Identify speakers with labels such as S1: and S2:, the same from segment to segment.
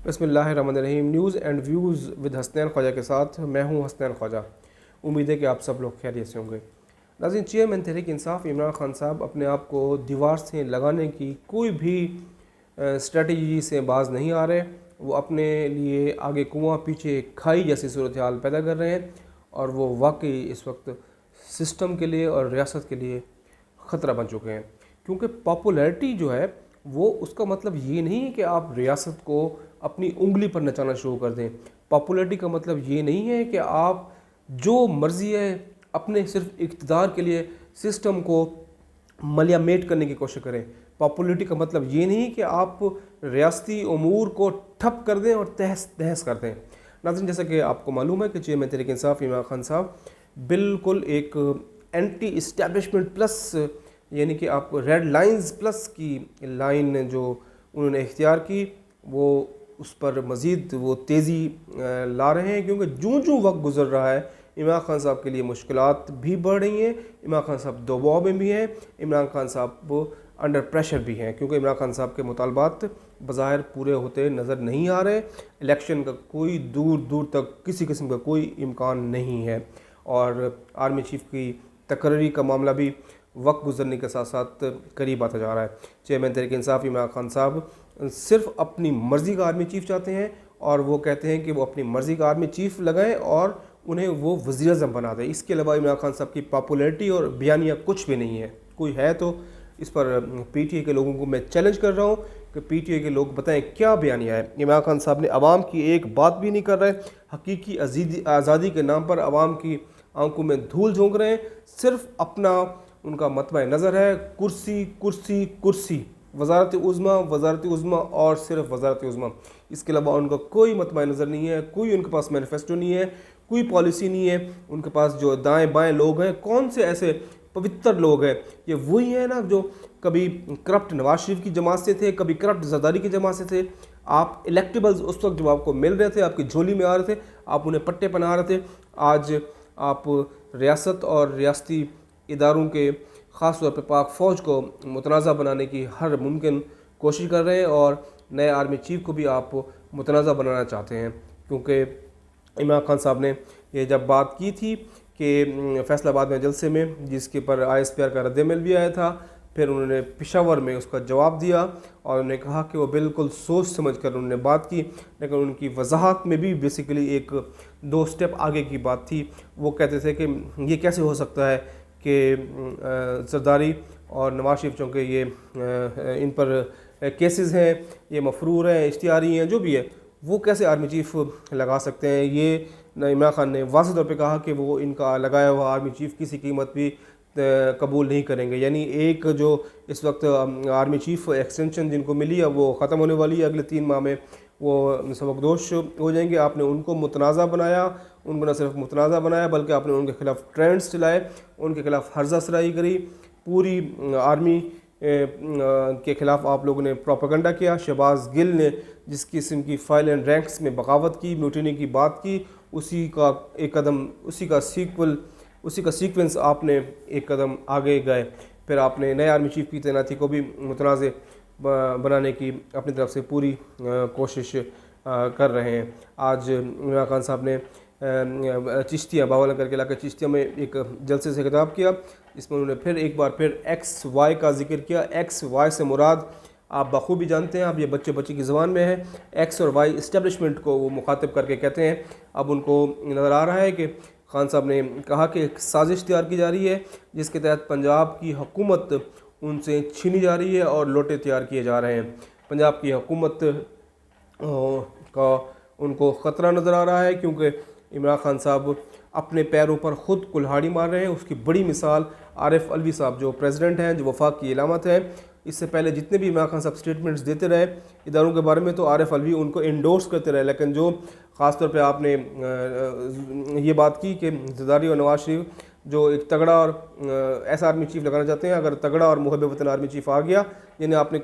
S1: بسم اللہ الرحمن الرحیم۔ News and views with Hasnain Khawaja کے ساتھ میں ہوں حسنین خواجہ۔ امید ہے کہ آپ سب لوگ خیریت سے ہوں گے۔ ناظرین، چیئرمین تحریک انصاف عمران خان صاحب اپنے آپ کو دیوار سے لگانے کی کوئی بھی اسٹریٹجی سے باز نہیں آ رہے۔ وہ اپنے لیے آگے کنواں پیچھے کھائی جیسی صورتحال پیدا کر رہے ہیں، اور وہ واقعی اس وقت سسٹم کے لیے اور ریاست کے لیے خطرہ بن چکے ہیں، کیونکہ پاپولیرٹی جو ہے وہ اس کا مطلب یہ نہیں کہ آپ ریاست کو اپنی انگلی پر نچانا شروع کر دیں۔ پاپولیرٹی کا مطلب یہ نہیں ہے کہ آپ جو مرضی ہے اپنے صرف اقتدار کے لیے سسٹم کو ملیا میٹ کرنے کی کوشش کریں۔ پاپولیرٹی کا مطلب یہ نہیں کہ آپ ریاستی امور کو ٹھپ کر دیں اور تہس نہس کر دیں۔ ناظرین، جیسا کہ آپ کو معلوم ہے کہ چیئرمین تحریک انصاف عمران خان صاحب بالکل ایک اینٹی اسٹیبلشمنٹ پلس، یعنی کہ آپ ریڈ لائنز پلس کی لائن جو انہوں نے اختیار کی، وہ اس پر مزید وہ تیزی لا رہے ہیں، کیونکہ جوں وقت گزر رہا ہے عمران خان صاحب کے لیے مشکلات بھی بڑھ رہی ہیں۔ عمران خان صاحب دباؤ میں بھی ہیں، عمران خان صاحب انڈر پریشر بھی ہیں، کیونکہ عمران خان صاحب کے مطالبات بظاہر پورے ہوتے نظر نہیں آ رہے۔ الیکشن کا کوئی دور تک کسی قسم کا کوئی امکان نہیں ہے، اور آرمی چیف کی تقرری کا معاملہ بھی وقت گزرنے کے ساتھ ساتھ قریب آتا جا رہا ہے۔ چیئرمین تحریک انصاف عمران خان صاحب صرف اپنی مرضی کا آرمی چیف چاہتے ہیں، اور وہ کہتے ہیں کہ وہ اپنی مرضی کا آرمی چیف لگائیں اور انہیں وہ وزیر اعظم بنا دیں۔ اس کے علاوہ عمران خان صاحب کی پاپولیرٹی اور بیانیہ کچھ بھی نہیں ہے۔ کوئی ہے تو اس پر پی ٹی اے کے لوگوں کو میں چیلنج کر رہا ہوں کہ پی ٹی اے کے لوگ بتائیں کیا بیانیہ ہے۔ عمران خان صاحب نے عوام کی ایک بات بھی نہیں کر رہے، حقیقی آزادی کے نام پر عوام کی آنکھوں میں دھول جھونک رہے ہیں۔ صرف اپنا ان کا مطمع نظر ہے کرسی کرسی کرسی، وزارت عظمیٰ اور صرف وزارت عظمیٰ۔ اس کے علاوہ ان کا کوئی مطمع نظر نہیں ہے، کوئی ان کے پاس مینیفیسٹو نہیں ہے، کوئی پالیسی نہیں ہے۔ ان کے پاس جو دائیں بائیں لوگ ہیں، کون سے ایسے پوتر لوگ ہیں؟ یہ وہی ہیں نا جو کبھی کرپٹ نواز شریف کی جماعت سے تھے، کبھی کرپٹ زرداری کی جماعت سے تھے۔ آپ الیکٹیبلز اس وقت جب آپ کو مل رہے تھے، آپ کی جھولی میں آ رہے تھے، آپ انہیں پٹے پہنا رہے تھے۔ آج آپ ریاست اور ریاستی اداروں کے خاص طور پہ پاک فوج کو متنازع بنانے کی ہر ممکن کوشش کر رہے ہیں، اور نئے آرمی چیف کو بھی آپ متنازع بنانا چاہتے ہیں، کیونکہ عمران خان صاحب نے یہ جب بات کی تھی کہ فیصل آباد میں جلسے میں، جس کے پر آئی ایس پی آر کا رد عمل بھی آیا تھا، پھر انہوں نے پشاور میں اس کا جواب دیا، اور انہوں نے کہا کہ وہ بالکل سوچ سمجھ کر انہوں نے بات کی، لیکن ان کی وضاحت میں بھی بیسیکلی ایک 2 سٹیپ آگے کی بات تھی۔ وہ کہتے تھے کہ یہ کیسے ہو سکتا ہے کہ زرداری اور نواز شریف، چونکہ یہ ان پر کیسز ہیں، یہ مفرور ہیں، اشتہاری ہیں، جو بھی ہے، وہ کیسے آرمی چیف لگا سکتے ہیں؟ یہ عمران خان نے واضح طور پہ کہا کہ وہ ان کا لگایا ہوا آرمی چیف کسی قیمت بھی قبول نہیں کریں گے۔ یعنی ایک جو اس وقت آرمی چیف ایکسٹینشن جن کو ملی ہے، وہ ختم ہونے والی ہے اگلے 3 ماہ میں، وہ سبکدوش ہو جائیں گے۔ آپ نے ان کو متنازع بنایا، ان کو نہ صرف متنازع بنایا بلکہ آپ نے ان کے خلاف ٹرینڈز چلائے، ان کے خلاف ہرزہ سرائی کری، پوری آرمی کے خلاف آپ لوگوں نے پروپیگنڈا کیا۔ شہباز گل نے جس قسم کی فائل اینڈ رینکس میں بغاوت کی، میوٹینی کی بات کی، اسی کا ایک قدم، اسی کا سیکوینس آپ نے ایک قدم آگے گئے۔ پھر آپ نے نئے آرمی چیف کی تعیناتی کو بھی متنازع بنانے کی اپنی طرف سے پوری کوشش کر رہے ہیں۔ آج عمران خان صاحب نے چشتیاں، باولنکر کے علاقے چشتیاں میں ایک جلسے سے خطاب کیا، اس میں انہوں نے پھر ایک بار ایکس وائی کا ذکر کیا۔ ایکس وائی سے مراد آپ بخوبی جانتے ہیں، اب یہ بچے کی زبان میں ہے۔ ایکس اور وائی اسٹیبلشمنٹ کو وہ مخاطب کر کے کہتے ہیں۔ اب ان کو نظر آ رہا ہے کہ خان صاحب نے کہا کہ ایک سازش تیار کی جا رہی ہے، جس کے تحت پنجاب کی حکومت ان سے چھینی جا رہی ہے اور لوٹے تیار کیے جا رہے ہیں۔ پنجاب کی حکومت کا ان کو خطرہ نظر آ رہا ہے، کیونکہ عمران خان صاحب اپنے پیروں پر خود کلہاڑی مار رہے ہیں۔ اس کی بڑی مثال عارف علوی صاحب جو پریزیڈنٹ ہیں، جو وفاق کی علامت ہیں۔ اس سے پہلے جتنے بھی عمران خان صاحب سٹیٹمنٹس دیتے رہے اداروں کے بارے میں، تو عارف علوی ان کو انڈورس کرتے رہے، لیکن جو خاص طور پہ آپ نے یہ بات کی کہ زرداری اور نواز شریف جو ایک تگڑا اور ایسا آرمی چیف لگانا چاہتے ہیں، اگر تگڑا اور محب وطن آرمی چیف آ گیا، یعنی آپ نے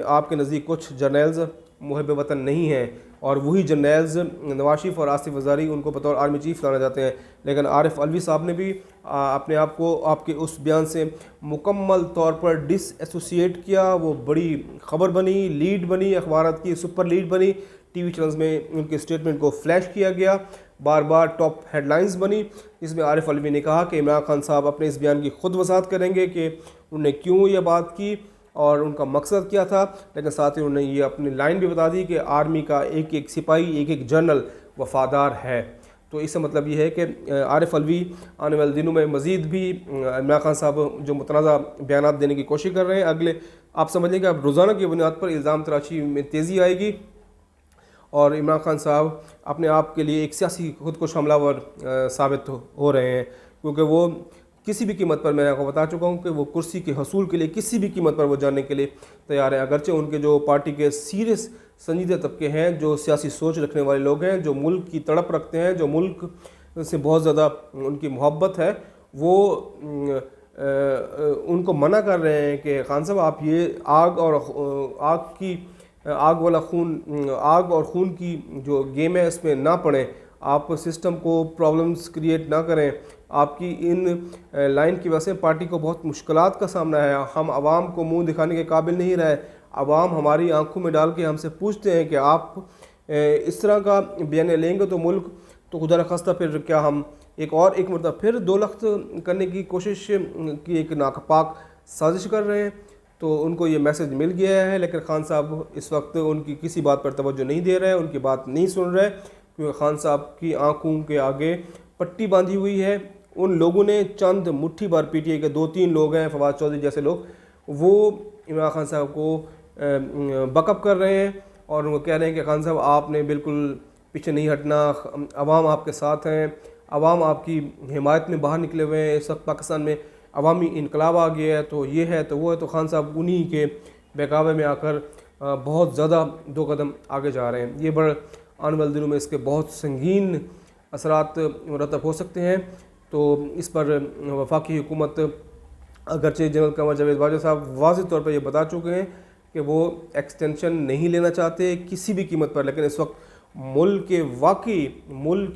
S1: آپ کے نزدیک کچھ جرنیلز محب وطن نہیں ہیں، اور وہی جرنیلز نواز شریف اور آصف زرداری ان کو بطور آرمی چیف لانا چاہتے ہیں، لیکن عارف علوی صاحب نے بھی اپنے آپ کو آپ کے اس بیان سے مکمل طور پر ڈس ایسوسیٹ کیا۔ وہ بڑی خبر بنی، لیڈ بنی، اخبارات کی سپر لیڈ بنی، ٹی وی چینلز میں ان کے اسٹیٹمنٹ کو فلیش کیا گیا، بار بار ٹاپ ہیڈ لائنز بنی، جس میں عارف علوی نے کہا کہ عمران خان صاحب اپنے اس بیان کی خود وضاحت کریں گے کہ انہوں نے کیوں یہ بات کی اور ان کا مقصد کیا تھا، لیکن ساتھ ہی انہوں نے یہ اپنی لائن بھی بتا دی کہ آرمی کا ایک ایک سپاہی، ایک ایک جنرل وفادار ہے۔ تو اس سے مطلب یہ ہے کہ عارف علوی آنے والے دنوں میں مزید بھی عمران خان صاحب جو متنازع بیانات دینے کی کوشش کر رہے ہیں، اگلے آپ سمجھ لیں کہ اب روزانہ کی بنیاد پر الزام تراشی میں تیزی آئے گی، اور عمران خان صاحب اپنے آپ کے لیے ایک سیاسی خود کش حملہ ور ثابت ہو رہے ہیں، کیونکہ وہ کسی بھی قیمت پر، میں نے آپ کو بتا چکا ہوں کہ وہ کرسی کے حصول کے لیے کسی بھی قیمت پر وہ جانے کے لیے تیار ہیں، اگرچہ ان کے جو پارٹی کے سیریس سنجیدہ طبقے ہیں، جو سیاسی سوچ رکھنے والے لوگ ہیں، جو ملک کی تڑپ رکھتے ہیں، جو ملک سے بہت زیادہ ان کی محبت ہے، وہ ان کو منع کر رہے ہیں کہ خان صاحب آپ یہ آگ والا خون، آگ اور خون کی جو گیم ہے اس میں نہ پڑیں، آپ سسٹم کو پرابلمز کریٹ نہ کریں، آپ کی ان لائن کی وجہ سے پارٹی کو بہت مشکلات کا سامنا ہے، ہم عوام کو منہ دکھانے کے قابل نہیں رہے، عوام ہماری آنکھوں میں ڈال کے ہم سے پوچھتے ہیں کہ آپ اس طرح کا بیانیہ لیں گے تو ملک تو خدا نخواستہ پھر کیا ہم ایک مرتبہ پھر دو لخت کرنے کی کوشش کی ایک ناپاک سازش کر رہے ہیں۔ تو ان کو یہ میسج مل گیا ہے، لیکن خان صاحب اس وقت ان کی کسی بات پر توجہ نہیں دے رہے، ان کی بات نہیں سن رہے، کیونکہ خان صاحب کی آنکھوں کے آگے پٹی باندھی ہوئی ہے۔ ان لوگوں نے چند مٹھی بار پی ٹی آئی کے 2-3 لوگ ہیں، فواد چودھری جیسے لوگ، وہ عمران خان صاحب کو بیک اپ کر رہے ہیں اور ان کو کہہ رہے ہیں کہ خان صاحب آپ نے بالکل پیچھے نہیں ہٹنا، عوام آپ کے ساتھ ہیں، عوام آپ کی حمایت میں باہر نکلے ہوئے ہیں، اس وقت پاکستان میں عوامی انقلاب آ گیا ہے، تو یہ ہے تو وہ ہے، تو خان صاحب انہی کے بہکاوے میں آ کر بہت زیادہ 2 قدم آگے جا رہے ہیں۔ یہ آنے والے دنوں میں اس کے بہت سنگین اثرات مرتب ہو سکتے ہیں۔ تو اس پر وفاقی حکومت، اگرچہ جنرل قمر جاوید باجوہ صاحب واضح طور پر یہ بتا چکے ہیں کہ وہ ایکسٹینشن نہیں لینا چاہتے کسی بھی قیمت پر، لیکن اس وقت ملک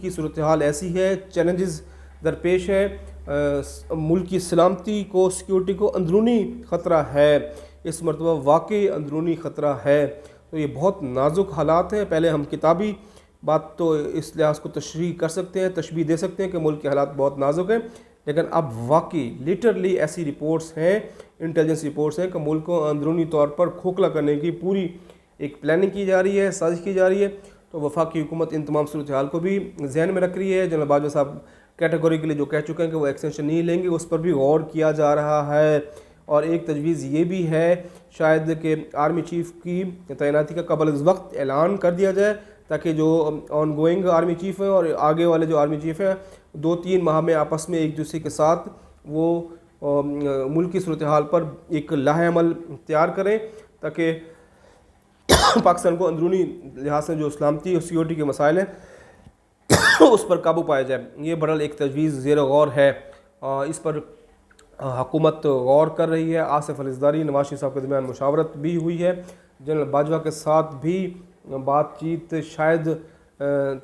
S1: کی صورتحال ایسی ہے، چیلنجز درپیش ہیں، ملک کی سلامتی کو، سیکیورٹی کو اندرونی خطرہ ہے، اس مرتبہ واقعی اندرونی خطرہ ہے۔ تو یہ بہت نازک حالات ہیں۔ پہلے ہم کتابی بات تو اس لحاظ کو تشبیہ دے سکتے ہیں کہ ملک کے حالات بہت نازک ہیں، لیکن اب واقعی لیٹرلی ایسی رپورٹس ہیں، انٹیلیجنس رپورٹس ہیں کہ ملک کو اندرونی طور پر کھوکھلا کرنے کی پوری ایک پلاننگ کی جا رہی ہے، سازش کی جا رہی ہے۔ تو وفاقی حکومت ان تمام صورتحال کو بھی ذہن میں رکھ رہی ہے۔ جنرل باجوہ صاحب کیٹیگوریکلی جو کہہ چکے ہیں کہ وہ ایکسٹینشن نہیں لیں گے، اس پر بھی غور کیا جا رہا ہے، اور ایک تجویز یہ بھی ہے شاید کہ آرمی چیف کی تعیناتی کا قبل از وقت اعلان کر دیا جائے، تاکہ جو آن گوئنگ آرمی چیف ہیں اور آگے والے جو آرمی چیف ہیں 2-3 ماہ میں آپس میں ایک دوسرے کے ساتھ وہ ملک کی صورتحال پر ایک لاہ عمل تیار کریں، تاکہ پاکستان کو اندرونی لحاظ سے جو سلامتی اور سیکیورٹی کے مسائل ہیں اس پر قابو پایا جائے۔ یہ بہرحال ایک تجویز زیر غور ہے، اس پر حکومت غور کر رہی ہے۔ آصف علی زرداری، نواز شریف صاحب کے درمیان مشاورت بھی ہوئی ہے، جنرل باجوہ کے ساتھ بھی بات چیت شاید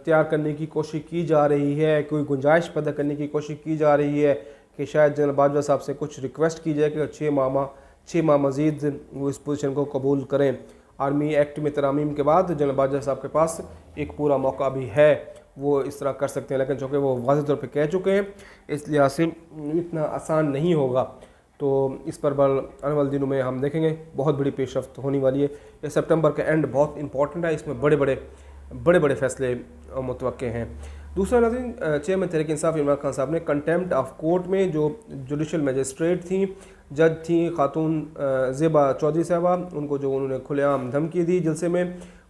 S1: تیار کرنے کی کوشش کی جا رہی ہے، کوئی گنجائش پیدا کرنے کی کوشش کی جا رہی ہے کہ شاید جنرل باجوہ صاحب سے کچھ ریکویسٹ کی جائے کہ 6 ماہ مزید وہ اس پوزیشن کو قبول کریں۔ آرمی ایکٹ میں ترامیم کے بعد جنرل باجوہ صاحب کے پاس ایک پورا موقع بھی ہے، وہ اس طرح کر سکتے ہیں، لیکن چونکہ وہ واضح طور پہ کہہ چکے ہیں اس لحاظ سے اتنا آسان نہیں ہوگا۔ تو اس پر آنے والے دنوں میں ہم دیکھیں گے، بہت بڑی پیش رفت ہونے والی ہے۔ یہ سپٹمبر کا اینڈ بہت امپورٹنٹ ہے، اس میں بڑے بڑے فیصلے متوقع ہیں۔ دوسرا ناظرین، چیئرمین تحریک انصاف عمران خان صاحب نے کنٹیمپٹ آف کورٹ میں جو جوڈیشل میجسٹریٹ تھیں، جج تھیں خاتون زیبا چودھری صاحبہ، ان کو جو انہوں نے کھلے عام دھمکی دی جلسے میں،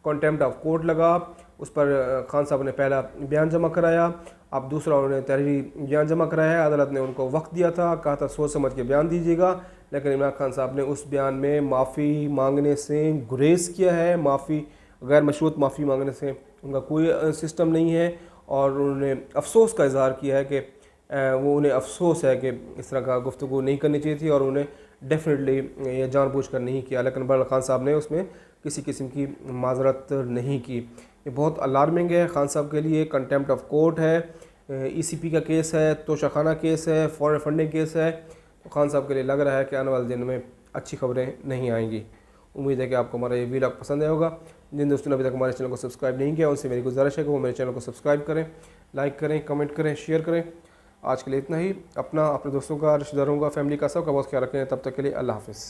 S1: کنٹیمپٹ آف کورٹ لگا، اس پر خان صاحب نے پہلا بیان جمع کرایا، اب دوسرا انہوں نے تحریری بیان جمع کرایا ہے۔ عدالت نے ان کو وقت دیا تھا، کہا تھا سوچ سمجھ کے بیان دیجیے گا، لیکن عمران خان صاحب نے اس بیان میں معافی مانگنے سے گریز کیا ہے، غیر مشروط معافی مانگنے سے ان کا کوئی سسٹم نہیں ہے، اور انہوں نے افسوس کا اظہار کیا ہے کہ انہیں افسوس ہے کہ اس طرح کا گفتگو نہیں کرنی چاہیے تھی، اور انہیں ڈیفینیٹلی یہ جان بوجھ کر نہیں کیا، لیکن بہرحال خان صاحب نے اس میں کسی قسم کی معذرت نہیں کی۔ یہ بہت الارمنگ ہے خان صاحب کے لیے. کنٹیمپٹ آف کورٹ ہے, ECP کا کیس ہے, توشہ خانہ کیس ہے, فورن فنڈنگ کیس ہے. تو خان صاحب کے لیے لگ رہا ہے کہ آنے والے دن میں اچھی خبریں نہیں آئیں گی. امید ہے کہ آپ کو ہمارا یہ ویلاگ پسند آیا ہوگا. جن دوستوں نے ابھی تک ہمارے چینل کو سبسکرائب نہیں کیا ان سے میری گزارش ہے کہ وہ میرے چینل کو سبسکرائب کریں, لائک کریں, کمنٹ کریں, شیئر کریں. آج کے لیے اتنا ہی. اپنے دوستوں کا, رشتہ داروں کا, فیملی کا, سب کا بہت خیال رکھیں. تب تک کے لیے اللہ حافظ.